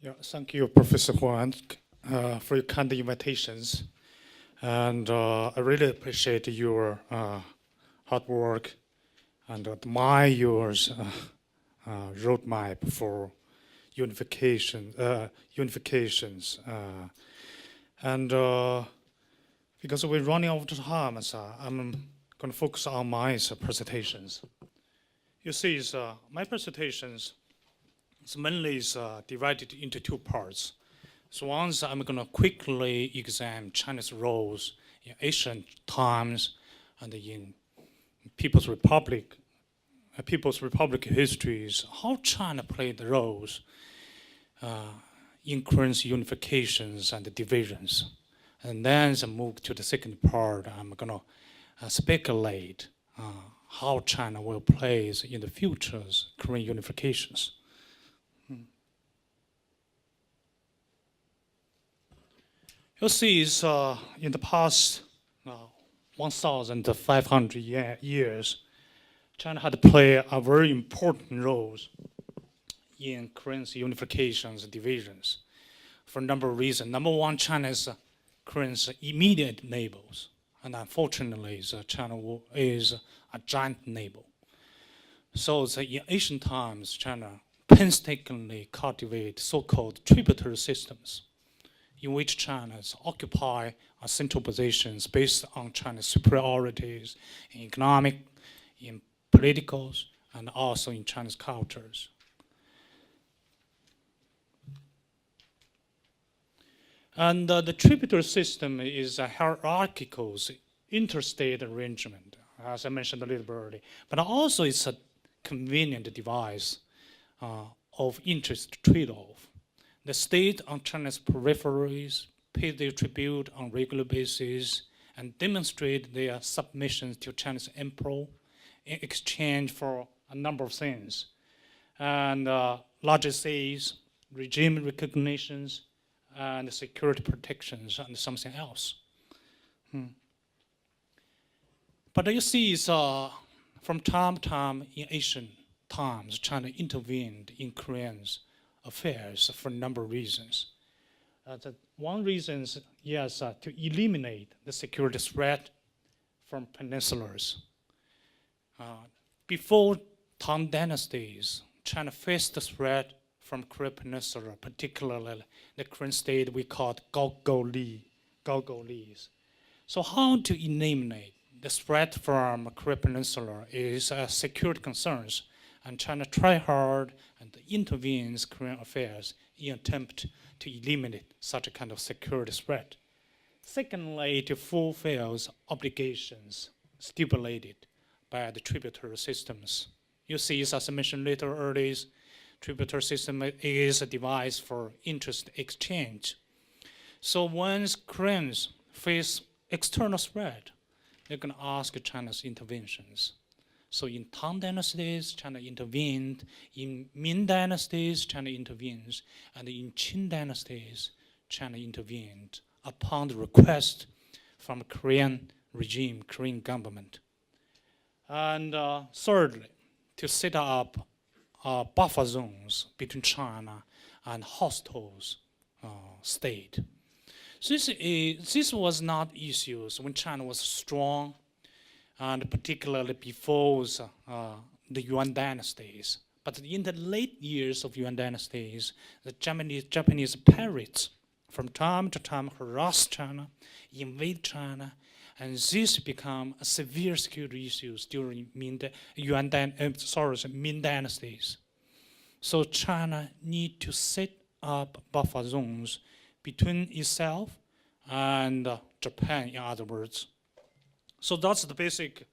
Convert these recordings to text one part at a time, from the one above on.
Yeah, thank you, Professor Huang, for your kind invitations. And I really appreciate your hard work and admire your roadmap for unifications. And because we're running out of time, so I'm going to focus on my presentations. You see, my presentations mainly is divided into two parts. So once I'm going to quickly examine China's roles in ancient times and in People's Republic histories, how China played the roles in current unifications and divisions. And then I move to the second part. I'm going to speculate how China will play in the future's current unifications. You'll see is in the past 1,500 years, China had played a very important role in current unifications and divisions for a number of reasons. Number one, China's current immediate neighbors, and unfortunately, China is a giant neighbor. So in ancient times, China painstakingly cultivated so-called tributary systems, in which China occupy central positions based on China's superiorities in economic, in political, and also in China's cultures. And the tributary system is a hierarchical interstate arrangement, as I mentioned a little bit earlier, but also it's a convenient device of interest trade-off. The state on China's peripheries pay their tribute on regular basis and demonstrate their submission to China's emperor in exchange for a number of things. And largesses, regime recognitions, and security protections, and something else. But you see, from time to time in ancient times, China intervened in Koreans' affairs for a number of reasons. One reason is to eliminate the security threat from peninsulars. Before Tang dynasties, China faced the threat from Korea Peninsula, particularly the Korean state we called Gogolis. So how to eliminate the threat from Korea Peninsula is security concerns, and China tried hard and intervenes Korean affairs in attempt to eliminate such a kind of security threat. Secondly, to fulfill obligations stipulated by the tributary systems. You see, as I mentioned later earlier, tributary system is a device for interest exchange. So once Koreans face external threat, they're going to ask China's interventions. So in Tang dynasties, China intervened. In Ming dynasties, China intervenes. And in Qing dynasties, China intervened upon the request from Korean regime, Korean government. And thirdly, to set up buffer zones between China and hostile state. So this was not issues when China was strong, and particularly before the Yuan dynasties. But in the late years of Yuan dynasties, the Japanese pirates from time to time harass China, invade China, and this become a severe security issues during Ming dynasties. So China need to set up buffer zones between itself and Japan, in other words. So that's the basic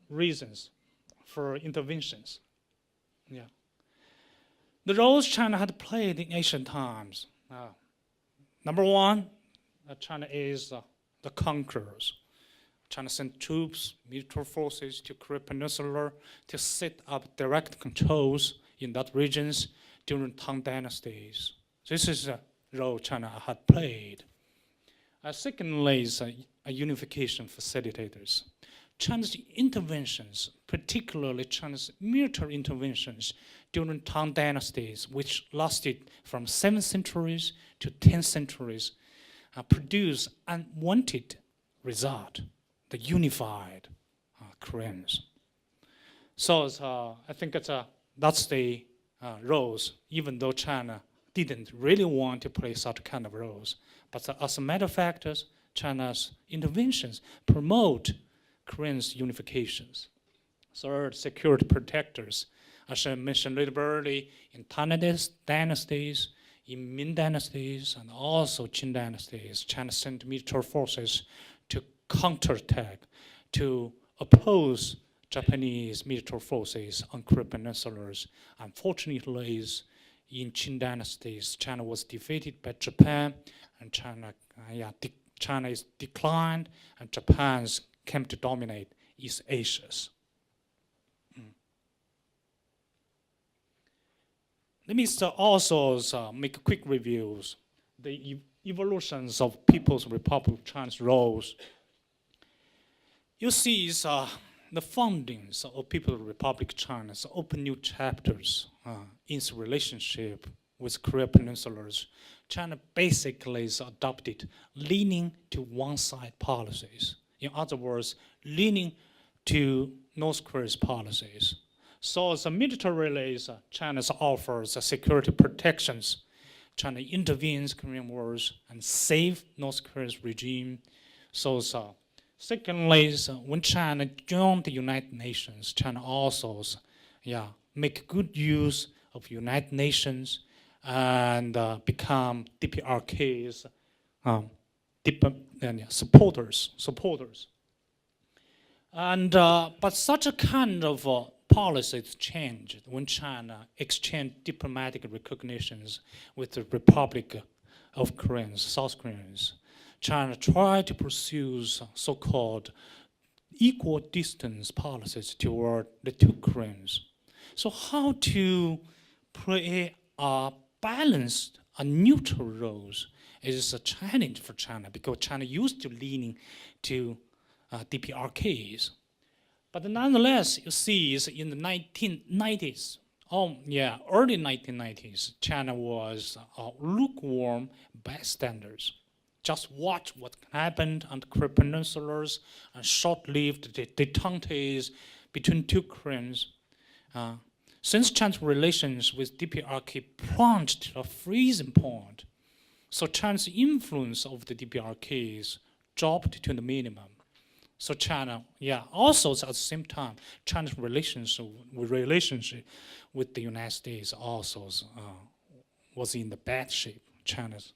reasons for interventions. Yeah. The roles China had played in ancient times. Number one, China is the conquerors. China sent troops, military forces to Korea Peninsula to set up direct controls in that regions during Tang dynasties. This is a role China had played. Secondly, is a unification facilitators. China's interventions, particularly China's military interventions during Tang dynasties, which lasted from 7 centuries to 10 centuries, produced unwanted result, the unified Koreans. So I think that's the roles, even though China didn't really want to play such kind of roles. But as a matter of fact, China's interventions promote Koreans' unifications. Third, security protectors. As I mentioned a little bit early, in Tang dynasties, in Ming dynasties, and also Qing dynasties, China sent military forces to counterattack, to oppose Japanese military forces on Korean peninsulas. Unfortunately, in Qing dynasties, China was defeated by Japan, and China is declined, and Japan came to dominate East Asia. Let me also make quick reviews. The evolutions of People's Republic of China's roles. You see the foundings of People's Republic of China open new chapters in its relationship with Korean peninsulas. China basically is adopted leaning to one-side policies. In other words, leaning to North Korea's policies. So as a militarily, China offers security protections. China intervenes in Korean wars and save North Korea's regime. So secondly, when China joined the United Nations, China also make good use of United Nations and become DPRK's supporters. And but such a kind of policy changed when China exchanged diplomatic recognitions with the Republic of Koreans, South Koreans. China tried to pursue so-called equal distance policies toward the two Koreans. So how to play a balanced, a neutral roles is a challenge for China, because China used to leaning to DPRKs. But nonetheless, you see, is in the 1990s, early 1990s, China was lukewarm bystanders. Just watch what happened on the Korean peninsulas and short-lived détentés between two Koreans. Since China's relations with DPRK plunged to a freezing point, so China's influence over the DPRKs dropped to the minimum. So China, also at the same time, China's relationship with the United States also was in the bad shape. China's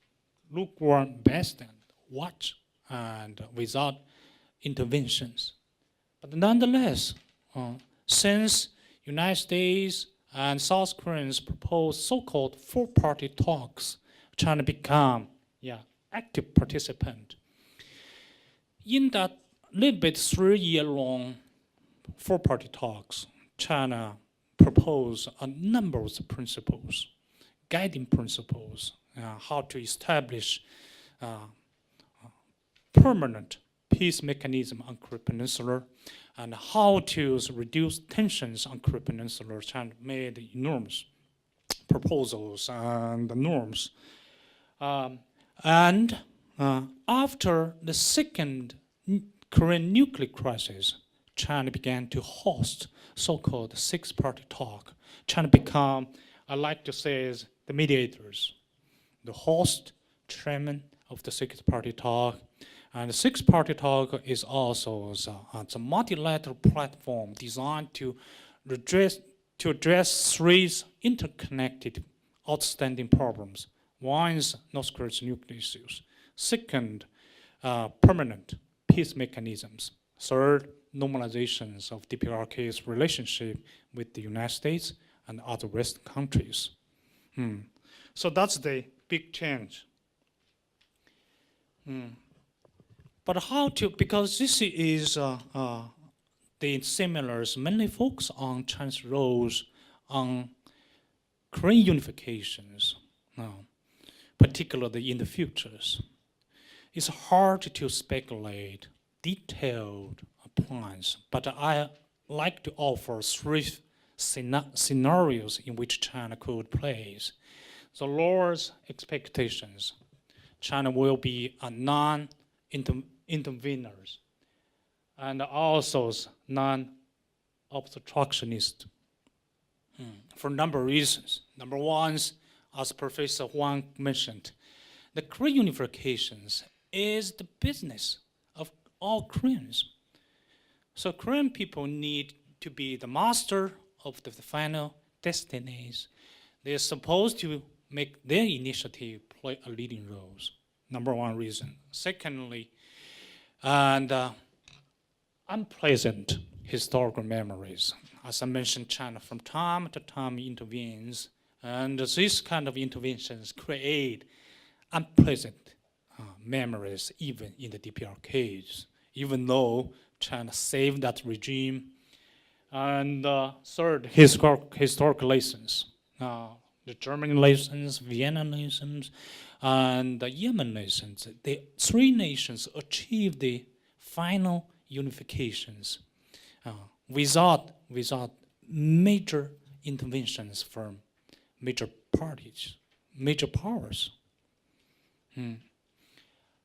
lukewarm bystander, watch, and without interventions. But nonetheless, since United States and South Koreans proposed so-called four-party talks, China became active participant. In that little bit 3-year-long four-party talks, China proposed a number of principles, guiding principles, how to establish permanent peace mechanism on Korean Peninsula, and how to reduce tensions on Korean Peninsula. China made enormous proposals and norms. After the second Korean nuclear crisis, China began to host so-called six-party talk. China became, I like to say, is the mediators, the host, chairman of the six-party talk. And the six-party talk is also a multilateral platform designed to address 3 interconnected outstanding problems. One is North Korea's nuclear issues. Second, permanent peace mechanisms. Third, normalizations of DPRK's relationship with the United States and other Western countries. So that's the big change. But how to, because this is the seminars mainly focus on China's roles on Korean unifications, particularly in the futures. It's hard to speculate detailed points, but I like to offer three scenarios in which China could place. The lowers expectations. China will be a non-intervener and also non-obstructionist for a number of reasons. Number one, as Professor Huang mentioned, the Korean unifications is the business of all Koreans. So Korean people need to be the master of the final destinies. They're supposed to make their initiative play a leading role. Number one reason. Secondly, and unpleasant historical memories. As I mentioned, China from time to time intervenes, and these kind of interventions create unpleasant memories even in the DPRKs, even though China saved that regime. And third, historical lessons. The German lessons, Vienna lessons, and the Yemen lessons. The three nations achieved the final unifications without major interventions from major parties, major powers.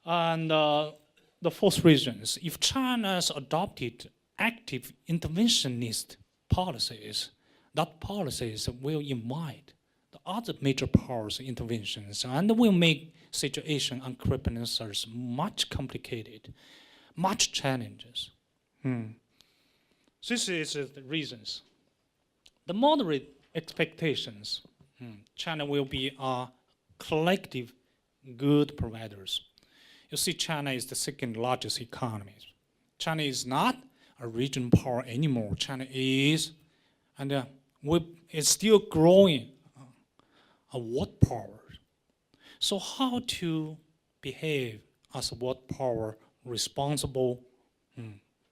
And the fourth reason is if China's adopted active interventionist policies, that policies will invite the other major powers interventions and will make situation on Korean Peninsula much complicated, much challenges. This is the reasons. The moderate expectations, China will be a collective good providers. You see, China is the second largest economy. China is not a regional power anymore. China is, and it's still growing a world power. So how to behave as a world power, responsible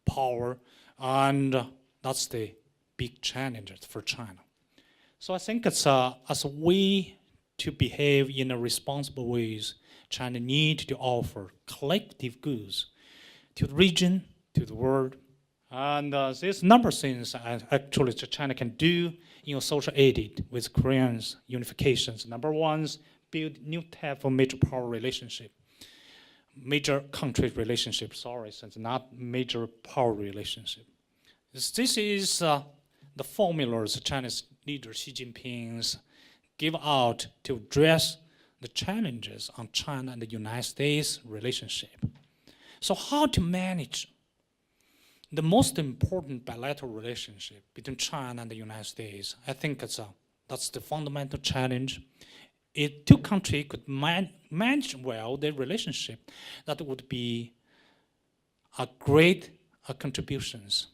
power, and that's the big challenge for China. So I think it's as a way to behave in a responsible ways, China needs to offer collective goods to the region, to the world. And there's a number of things actually China can do in social aid with Koreans unifications. Number one, build new type of major power relationship. Major country relationship, sorry, since not major power relationship. This is the formulas Chinese leader Xi Jinping's give out to address the challenges on China and the United States relationship. So how to manage the most important bilateral relationship between China and the United States? I think that's the fundamental challenge. If two countries could manage well their relationship, that would be a great contributions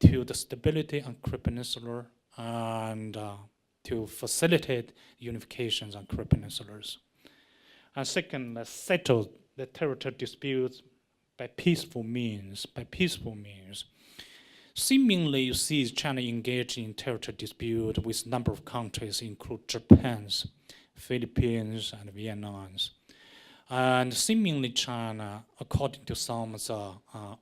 to the stability on Korean Peninsula and to facilitate unifications on Korean Peninsulas. And second, let's settle the territorial disputes by peaceful means. By peaceful means. Seemingly, you see China engaged in territorial dispute with a number of countries, include Japan, Philippines, and Vietnam. And seemingly China, according to some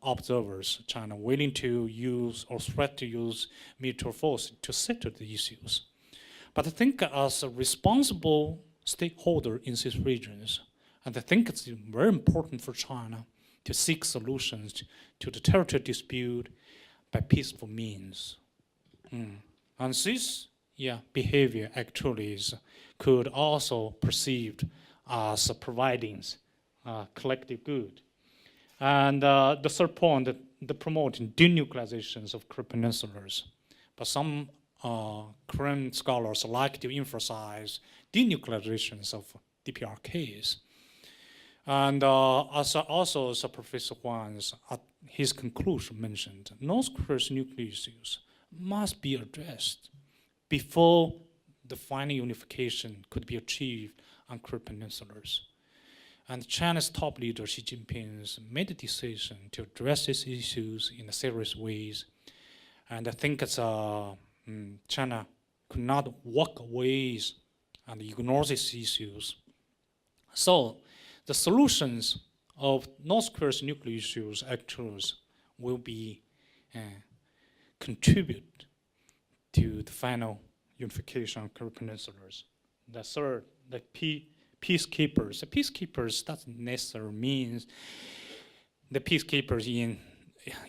observers, China willing to use or threat to use military force to settle the issues. But I think as a responsible stakeholder in these regions, and I think it's very important for China to seek solutions to the territorial dispute by peaceful means. And this behavior actually could also perceived as providing collective good. And the third point, the promoting denuclearizations of Korean peninsulas. But some Korean scholars like to emphasize denuclearizations of DPRKs. And as Professor Huang's, his conclusion mentioned, North Korea's nuclear issues must be addressed before the final unification could be achieved on Korean peninsulas. And China's top leader, Xi Jinping, made a decision to address these issues in a serious ways. And I think it's, China could not walk away and ignore these issues. So the solutions of North Korea's nuclear issues actually will be contribute to the final unification of Korean peninsulas. The third, the peacekeepers. The peacekeepers doesn't necessarily mean the peacekeepers in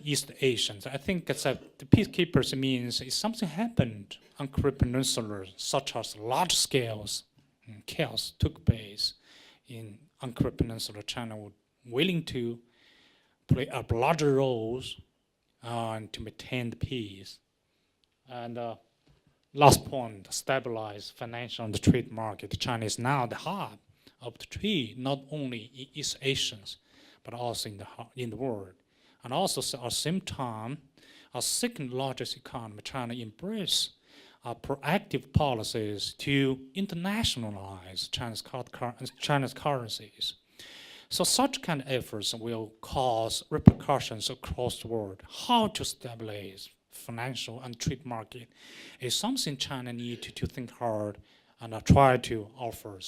East Asia. I think it's the peacekeepers means if something happened on Korean Peninsula, such as large scale chaos took place on Korean Peninsula, China would willing to play a larger roles to maintain the peace. And last point, stabilize financial and trade market. China is now the hub of the trade, not only in East Asians, but also in the world. And also at the same time, our second largest economy, China embrace proactive policies to internationalize China's currencies. So such kind of efforts will cause repercussions across the world. How to stabilize financial and trade market is something China needs to think hard and try to offer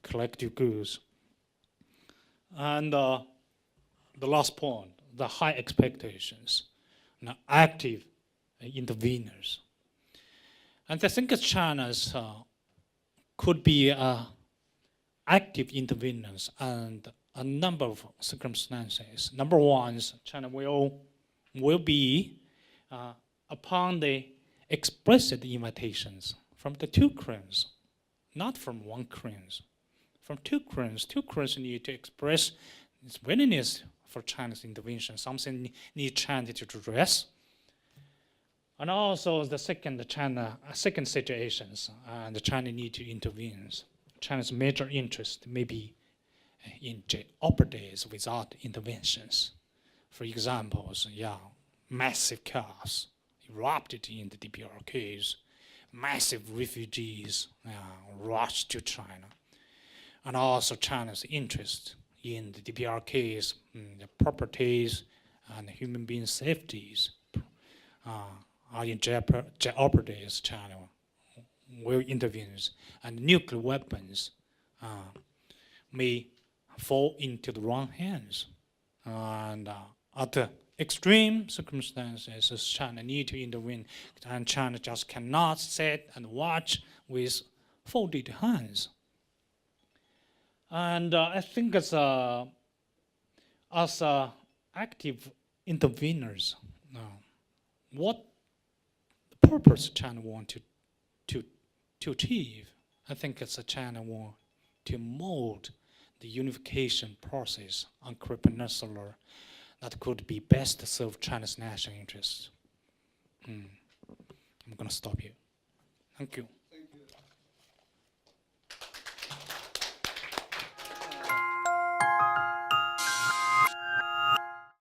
collective goods. And the last point, the high expectations, active interveners. And I think China's could be active interveners and a number of circumstances. Number one, China will be upon the explicit invitations from the two Koreans, not from one Korean, from two Koreans. Two Koreans need to express its willingness for China's intervention, something need China to address. And also the second situations, and China need to intervene. China's major interest may be in jeopardies without interventions. For example, massive chaos erupted in the DPRKs, massive refugees rushed to China, and also China's interest in the DPRKs, the properties and human being safeties are in jeopardies. China will intervene, and nuclear weapons may fall into the wrong hands. And at the extreme circumstances, China need to intervene, and China just cannot sit and watch with folded hands. And I think as active interveners, what the purpose China want to achieve, I think it's China want to mold the unification process on Korean Peninsula that could be best serve China's national interests. I'm going to stop here. Thank you.